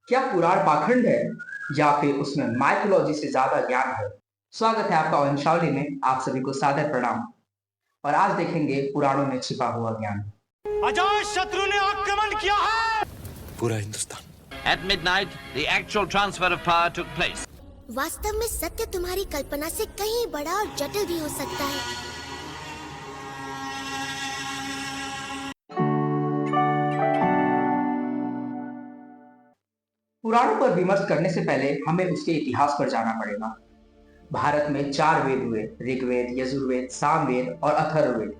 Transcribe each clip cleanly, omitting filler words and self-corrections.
क्या पुराण पाखंड है या फिर उसमें माइथोलॉजी से ज्यादा ज्ञान है? स्वागत है आपका वंशावली में। आप सभी को सादर प्रणाम। और आज देखेंगे पुराणों में छिपा हुआ ज्ञान। अजात शत्रु ने आक्रमण किया है। पूरा Hindustan. At midnight, the actual transfer of power took place. वास्तव में सत्य तुम्हारी कल्पना से कहीं बड़ा और जटिल भी हो सकता है। पुराणों पर विमर्श करने से पहले हमें उसके इतिहास पर जाना पड़ेगा। भारत में 4 वेद हुए, ऋग्वेद, यजुर्वेद, सामवेद और अथर्ववेद।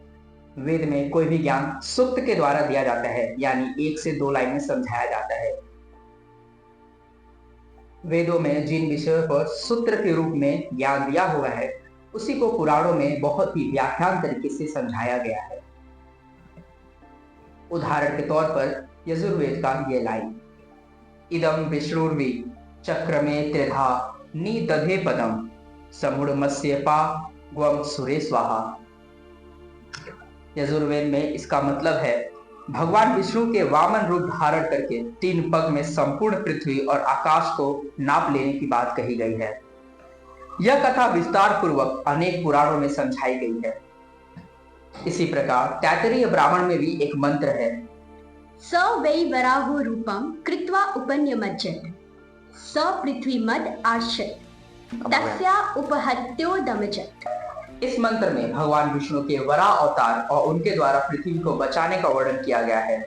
वेद में कोई भी ज्ञान सूक्त के द्वारा दिया जाता है, यानी 1 से 2 लाइन में समझाया जाता है। वेदों में जिन विषयों पर सूत्र के रूप में ज्ञान दिया हुआ है, उसी को पुराणों में बहुत ही व्याख्यान तरीके से समझाया गया है। उदाहरण के तौर पर यजुर्वेद का ये लाइन, इदम विष्णुर्वि चक्रमे त्रिधा निदधे पदम समुड़मस्य पा ग्वम सुरे स्वाहा। यजुर्वेद में इसका मतलब है, भगवान विष्णु के वामन रूप धारण करके 3 पग में संपूर्ण पृथ्वी और आकाश को नाप लेने की बात कही गई है। यह कथा विस्तार पूर्वक अनेक पुराणों में समझाई गई है। इसी प्रकार तैत्तिरीय ब्राह्मण में भी एक मंत्र है, स वै वराहो रूपम कृत्वा उपन्यमज्जत स पृथ्वीमद आर्षत तस्या उपहत्योदमजत। इस मंत्र में भगवान विष्णु के वराह अवतार और उनके द्वारा पृथ्वी को बचाने का वर्णन किया गया है।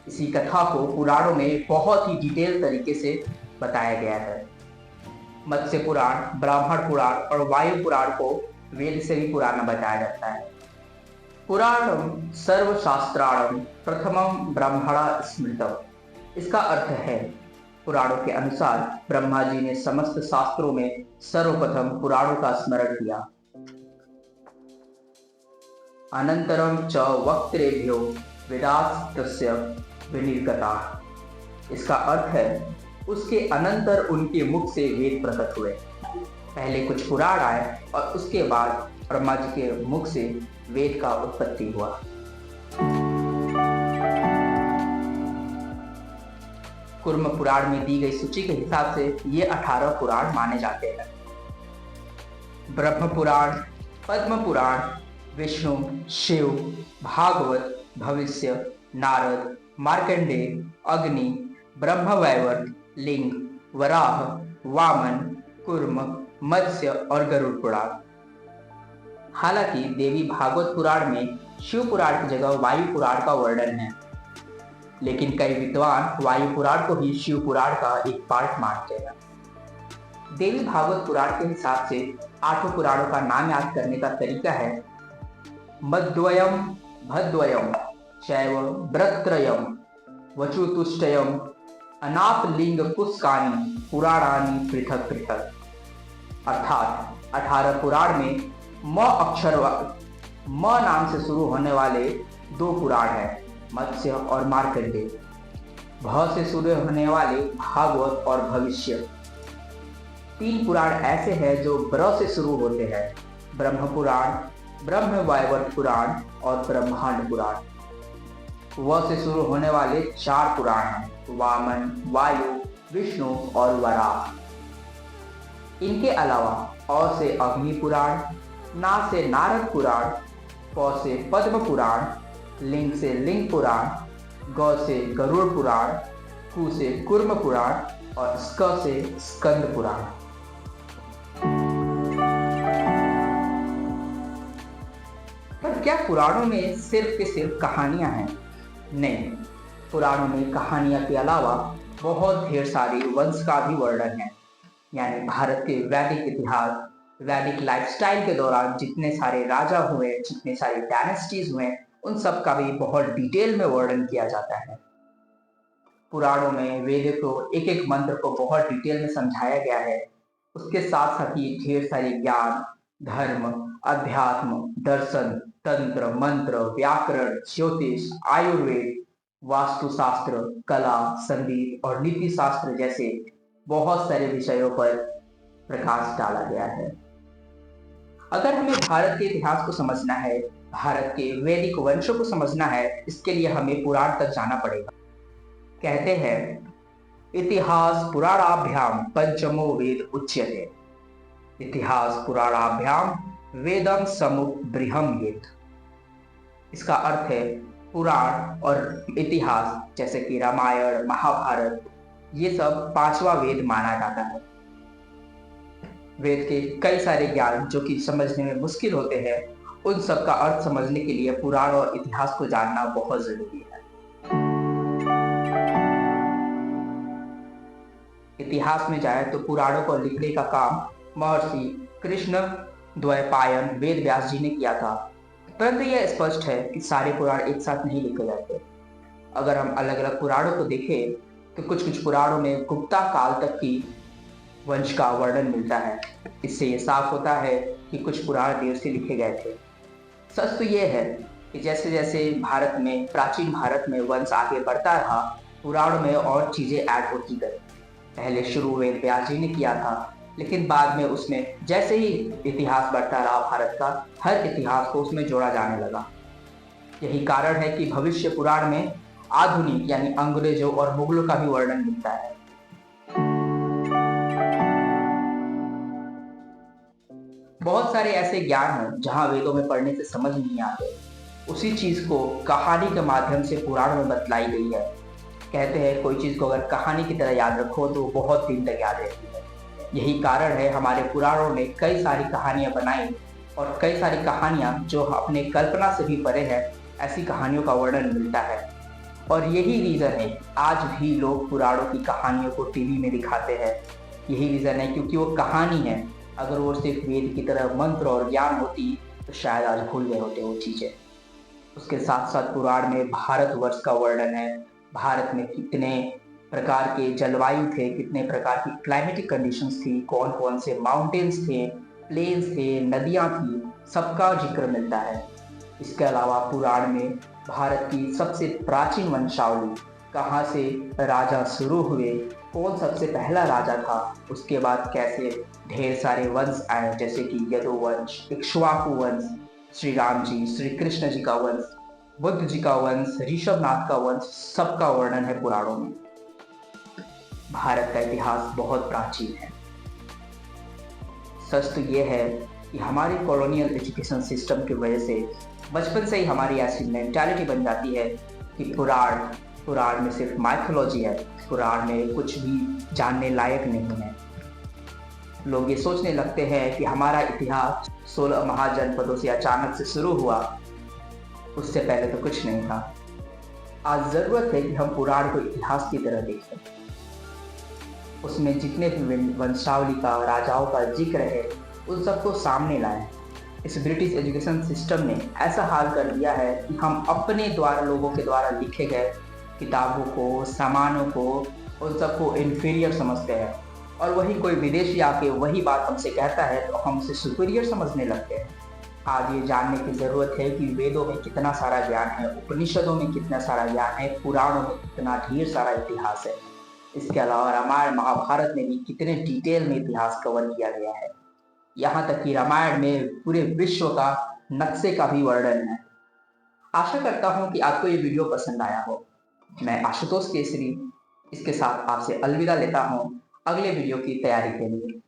इसी कथा को पुराणों में बहुत ही डिटेल तरीके से बताया गया है। मत्स्य पुराण, ब्राह्मण पुराण और वायु पुराण को वेद से भी पुराना बताया जाता है। पुराणम सर्वशास्त्राणम प्रथमम ब्रह्मणा स्मृतम। इसका अर्थ है, पुराणों के अनुसार ब्रह्मा जी ने समस्त शास्त्रों में सर्वप्रथम पुराणों का स्मरण किया। अनंतरम च वक्त्रेभ्यो वेदास्तस्य विनिर्गता। इसका अर्थ है, उसके अनंतर उनके मुख से वेद प्रकट हुए। पहले कुछ पुराण आए और उसके बाद ब्रह्मा जी के मुख से वेद का उत्पत्ति हुआ। कुर्म पुराण में दी गई सूची के हिसाब से ये 18 पुराण माने जाते हैं। ब्रह्म पुराण, पद्म पुराण, विष्णु, शिव, भागवत, भविष्य, नारद, मार्कंडेय, अग्नि, ब्रह्मवैवर्त, लिंग, वराह, वामन, कुर्म, मत्स्य और गरुड़ पुराण। हालांकि देवी भागवत पुराण में शिव पुराण की जगह वायु पुराण का वर्णन है, लेकिन कई विद्वान वायु पुराण को ही शिव पुराण का एक पार्ट मानते हैं। देवी भागवत पुराण के हिसाब से 8 पुराणों का नाम याद करने का तरीका है, मद्वयम, भद्वयम, शैव, व्रत्रयम, वचुतुष्टयम, अनाप लिंग पुष्कानि पुराणानि पृथक पृथक। अर्थात 18 पुराण में म नाम से शुरू होने वाले 2 पुराण हैं, मत्स्य और मार्कंडेय। भ से शुरू होने वाले भागवत और भविष्य। 3 पुराण ऐसे हैं जो ब्र से शुरू होते हैं, ब्रह्म पुराण, ब्रह्मवैवर्त पुराण और ब्रह्मांड पुराण। व से शुरू होने वाले 4 पुराण हैं, वामन, वायु, विष्णु और वराह। इनके अलावा अ से अग्नि पुराण, ना से नारद पुराण, प से पद्म पुराण, लिंग से लिंग पुराण, ग से गरुड़ पुराण, कु से कुर्म पुराण और स्क से स्कंद पुराण। पर क्या पुराणों में सिर्फ के सिर्फ कहानियां हैं? नहीं, पुराणों में कहानियां के अलावा बहुत ढेर सारी वंश का भी वर्णन है। यानी भारत के वैदिक इतिहास, वैदिक लाइफस्टाइल के दौरान जितने सारे राजा हुए, जितने सारे डायनेस्टीज हुए, उन सब का भी बहुत डिटेल में वर्णन किया जाता है। पुराणों में वेद को एक एक मंत्र को बहुत डिटेल में समझाया गया है। उसके साथ साथ ही ढेर सारे ज्ञान, धर्म, अध्यात्म, दर्शन, तंत्र, मंत्र, व्याकरण, ज्योतिष, आयुर्वेद, वास्तुशास्त्र, कला, संगीत और नीति शास्त्र जैसे बहुत सारे विषयों पर प्रकाश डाला गया है। अगर हमें भारत के इतिहास को समझना है, भारत के वैदिक वंशों को समझना है, इसके लिए हमें पुराण तक जाना पड़ेगा। कहते हैं, इतिहास पुराणाभ्याम पंचमो वेद उच्यते। इतिहास पुराणाभ्याम वेदम समुद्बृहम येत। इसका अर्थ है पुराण और इतिहास जैसे कि रामायण महाभारत, ये सब पांचवा वेद माना जाता है। वेद के कई सारे ज्ञान जो कि समझने में मुश्किल होते हैं, उन सब का अर्थ समझने के लिए पुराण और इतिहास को जानना बहुत जरूरी है। इतिहास में जाए तो पुराणों को लिखने का काम महर्षि कृष्ण द्वैपायन वेद व्यास जी ने किया था, परंतु यह स्पष्ट है कि सारे पुराण एक साथ नहीं लिखे जाते। अगर हम अलग अलग पुराणों को देखें तो कुछ पुराणों में गुप्ता काल तक की वंश का वर्णन मिलता है। इससे ये साफ होता है कि कुछ पुराण देर से लिखे गए थे। सच तो यह है कि जैसे जैसे प्राचीन भारत में वंश आगे बढ़ता रहा, पुराणों में और चीजें ऐड होती गई। पहले शुरू वेद व्यास जी ने किया था, लेकिन बाद में उसमें जैसे ही इतिहास बढ़ता रहा भारत का, हर इतिहास को उसमें जोड़ा जाने लगा। यही कारण है कि भविष्य पुराण में आधुनिक यानी अंग्रेजों और मुगलों का भी वर्णन मिलता है। बहुत सारे ऐसे ज्ञान हैं जहां वेदों में पढ़ने से समझ नहीं आते, उसी चीज को कहानी के माध्यम से पुराण में बतलाई गई है। कहते हैं कोई चीज को अगर कहानी की तरह याद रखो तो बहुत दिन तक याद रहती है। यही कारण है हमारे पुराणों ने कई सारी कहानियां बनाई, और कई सारी कहानियां जो अपने कल्पना से भी परे है, ऐसी कहानियों का वर्णन मिलता है। और यही रीजन है आज भी लोग पुराणों की कहानियों को टीवी में दिखाते हैं। यही रीजन है क्योंकि वो कहानी है। अगर वो सिर्फ वेद की तरह मंत्र और ज्ञान होती तो शायद आज भूल गए होते वो चीजें। उसके साथ साथ पुराण में भारतवर्ष का वर्णन है। भारत में कितने प्रकार के जलवायु थे, कितने प्रकार की क्लाइमेटिक कंडीशंस थी, कौन कौन से माउंटेन्स थे, प्लेन्स थे, नदियां थी, सबका जिक्र मिलता है। इसके अलावा पुराण में भारत की सबसे प्राचीन वंशावली, कहाँ से राजा शुरू हुए, कौन सबसे पहला राजा था, उसके बाद कैसे ढेर सारे वंश आए, जैसे कि यदुवंश, इक्ष्वाकु वंश, श्री राम जी, श्री कृष्ण जी का वंश, बुद्ध जी का वंश, ऋषभनाथ का वंश, सबका वर्णन है पुराणों में। भारत का इतिहास बहुत प्राचीन है। सच तो यह है कि हमारी कॉलोनियल एजुकेशन सिस्टम की वजह से बचपन से ही हमारी ऐसी मेंटालिटी बन जाती है कि पुराण में सिर्फ माइथोलॉजी है, पुराण में कुछ भी जानने लायक नहीं है। लोग ये सोचने लगते हैं कि हमारा इतिहास 16 महाजनपदों से अचानक से शुरू हुआ, उससे पहले तो कुछ नहीं था। आज जरूरत है कि हम पुराण को इतिहास की तरह देखें। उसमें जितने भी वंशावली का, राजाओं का जिक्र है, उन सबको सामने लाएं। इस ब्रिटिश एजुकेशन सिस्टम ने ऐसा हाल कर दिया है कि हम अपने द्वारा, लोगों के द्वारा लिखे गए किताबों को, सामानों को, उन सबको इन्फीरियर समझते हैं, और वही कोई विदेशी आके वही बात हमसे कहता है तो हम उसे सुपीरियर समझने लगते हैं। आज ये जानने की ज़रूरत है कि वेदों में कितना सारा ज्ञान है, उपनिषदों में कितना सारा ज्ञान है, पुराणों में कितना ढेर सारा इतिहास है। इसके अलावा रामायण महाभारत में भी कितने डिटेल में इतिहास कवर किया गया है। यहाँ तक कि रामायण में पूरे विश्व का नक्शे का भी वर्णन है। आशा करता हूँ कि आपको ये वीडियो पसंद आया हो। मैं आशुतोष केसरी इसके साथ आपसे अलविदा लेता हूँ अगले वीडियो की तैयारी के लिए।